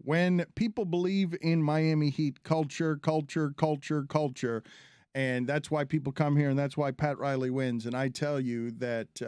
When people believe in Miami Heat culture, and that's why people come here, and that's why Pat Riley wins. And I tell you that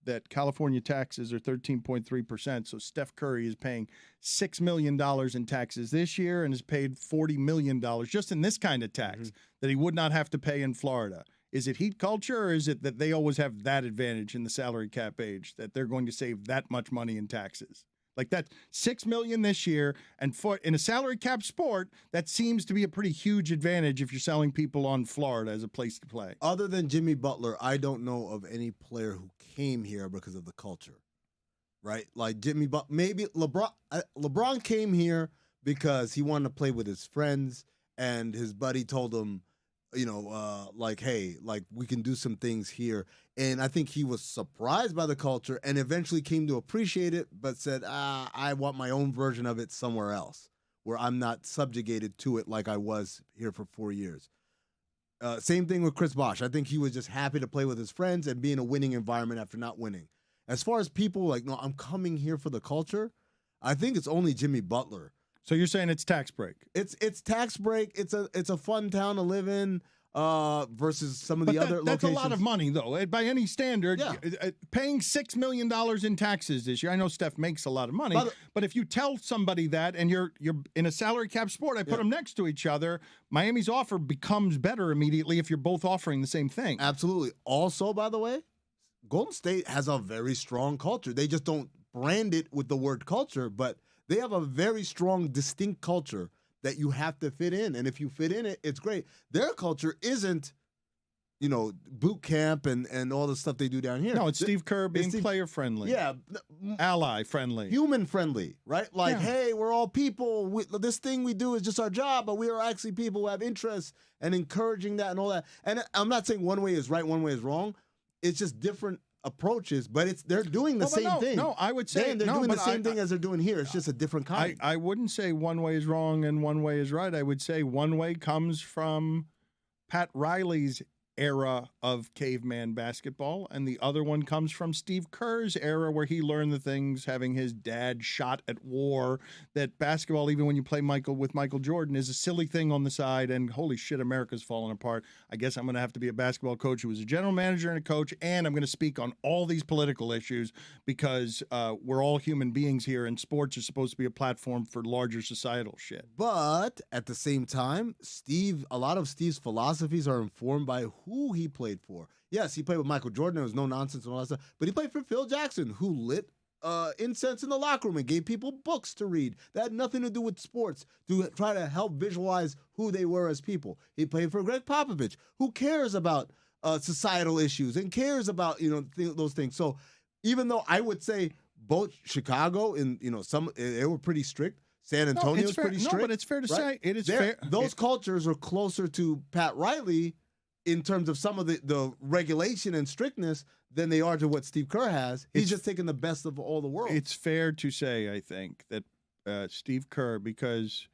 that California taxes are 13.3%. So Steph Curry is paying $6 million in taxes this year and has paid $40 million just in this kind of tax that he would not have to pay in Florida. Is it Heat culture, or is it that they always have that advantage in the salary cap age, that they're going to save that much money in taxes? Like that $6 million this year, and in a salary cap sport, that seems to be a pretty huge advantage if you're selling people on Florida as a place to play. Other than Jimmy Butler, I don't know of any player who came here because of the culture, right? Like Jimmy Butler, maybe LeBron. LeBron came here because he wanted to play with his friends, and his buddy told him, like, hey, like we can do some things here. And I think he was surprised by the culture and eventually came to appreciate it, but said, I want my own version of it somewhere else where I'm not subjugated to it like I was here for 4 years. Same thing with Chris Bosh. I think he was just happy to play with his friends and be in a winning environment after not winning. As far as people like, no, I'm coming here for the culture, I think it's only Jimmy Butler. So you're saying it's tax break? It's tax break. It's a fun town to live in versus some of the other locations. That's a lot of money, though. By any standard, paying $6 million in taxes this year. I know Steph makes a lot of money, but if you tell somebody that and you're in a salary cap sport, I put them next to each other, Miami's offer becomes better immediately if you're both offering the same thing. Absolutely. Also, by the way, Golden State has a very strong culture. They just don't brand it with the word culture, but they have a very strong, distinct culture that you have to fit in. And if you fit in it, it's great. Their culture isn't, boot camp and all the stuff they do down here. No, it's Steve Kerr being player-friendly. Yeah. Ally-friendly. Human-friendly, right? Like, hey, we're all people. This thing we do is just our job, but we are actually people who have interests, and encouraging that and all that. And I'm not saying one way is right, one way is wrong. It's just different approaches, but they're doing the same thing. No, I would say they're doing the same thing as they're doing here. It's just a different kind. I wouldn't say one way is wrong and one way is right. I would say one way comes from Pat Riley's era of caveman basketball, and the other one comes from Steve Kerr's era where he learned the things, having his dad shot at war, that basketball, even when you play with Michael Jordan, is a silly thing on the side, and holy shit, America's falling apart. I guess I'm going to have to be a basketball coach who was a general manager and a coach, and I'm going to speak on all these political issues because we're all human beings here, and sports are supposed to be a platform for larger societal shit. But at the same time, a lot of Steve's philosophies are informed by who he played for. Yes, he played with Michael Jordan. There was no nonsense and all that stuff. But he played for Phil Jackson, who lit incense in the locker room and gave people books to read that had nothing to do with sports, to try to help visualize who they were as people. He played for Greg Popovich, who cares about societal issues and cares about those things. So even though I would say both Chicago and they were pretty strict. San Antonio was pretty strict. No, but it's fair to say it is fair. Those cultures are closer to Pat Riley in terms of some of the regulation and strictness than they are to what Steve Kerr has. He's just taking the best of all the world. It's fair to say, I think, that Steve Kerr, because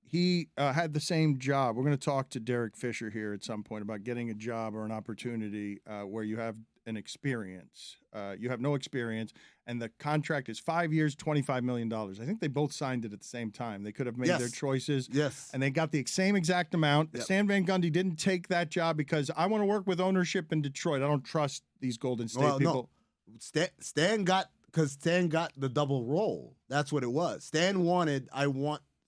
he had the same job. We're going to talk to Derek Fisher here at some point about getting a job or an opportunity where you have an experience. You have no experience, and the contract is 5 years, $25 million. I think they both signed it at the same time. They could have made their choices. Yes. And they got the same exact amount. Yep. Stan Van Gundy didn't take that job because I want to work with ownership in Detroit. I don't trust these Golden State people. No. Stan got the double role. That's what it was. Stan wanted,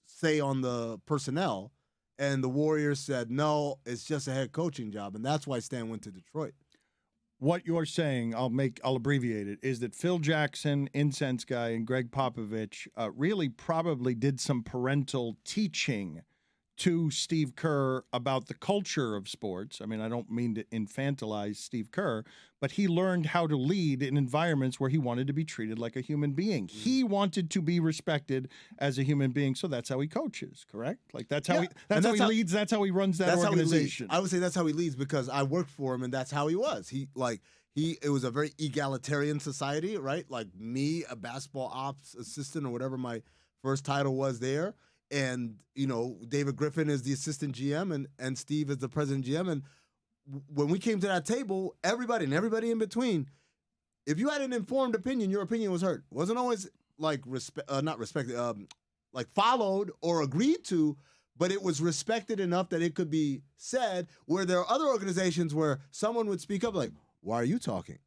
say on the personnel, and the Warriors said, no, it's just a head coaching job. And that's why Stan went to Detroit. What you're saying, I'll abbreviate it, is that Phil Jackson, incense guy, and Greg Popovich really probably did some parental teaching to Steve Kerr about the culture of sports. I mean, I don't mean to infantilize Steve Kerr, but he learned how to lead in environments where he wanted to be treated like a human being. He wanted to be respected as a human being, so that's how he coaches, correct? Like that's how he leads, that's how he runs that organization. I would say that's how he leads because I worked for him and that's how he was. It was a very egalitarian society, right? Like me, a basketball ops assistant or whatever my first title was there. And, David Griffin is the assistant GM and Steve is the president GM. And when we came to that table, everybody in between, if you had an informed opinion, your opinion was heard. It wasn't always like not respected, like followed or agreed to, but it was respected enough that it could be said. Where there are other organizations where someone would speak up like, "Why are you talking?"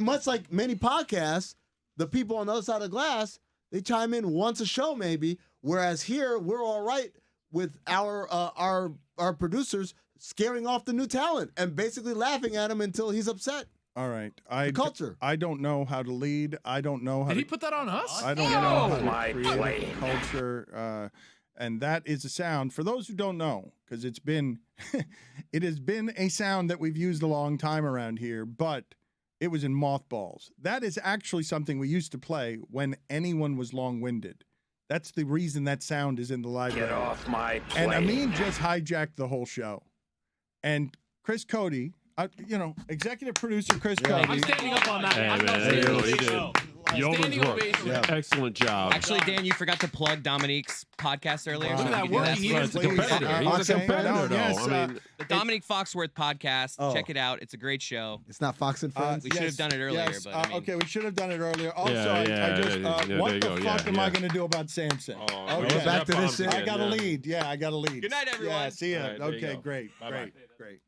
Much like many podcasts, the people on the other side of the glass, they chime in once a show maybe. Whereas here, we're all right with our producers scaring off the new talent and basically laughing at him until he's upset. All right. Culture. I don't know how to lead. I don't know how Did to... he put that on us? I don't know how to create a culture. And that is a sound, for those who don't know, because it has been a sound that we've used a long time around here, but it was in mothballs. That is actually something we used to play when anyone was long-winded. That's the reason that sound is in the library. Get off my plane. And Amin just hijacked the whole show. And Chris Cody, executive producer Chris Cody. I'm standing up on that. Hey, I'm man, standing you ovation. did. Yeoman's Standing work. ovation. Yeah. Excellent job. Actually, Dan, you forgot to plug Dominique's podcast earlier. Look at that you work do he Well, is. it's a competitor. He's a competitor, though. yes, I mean, The Dominique Foxworth podcast. Oh. Check it out. It's a great show. It's not Fox and Friends. We should have done it earlier, yes, but I mean, okay, we should have done it earlier. Also, Yeah, there what you the go. fuck Yeah, am I yeah. going to do about Samson? Oh, okay. back to this shit. I got to lead. Yeah, I got to lead. Good night, everyone. Yeah, see ya. All right, there you Okay, go. great, Bye-bye. great.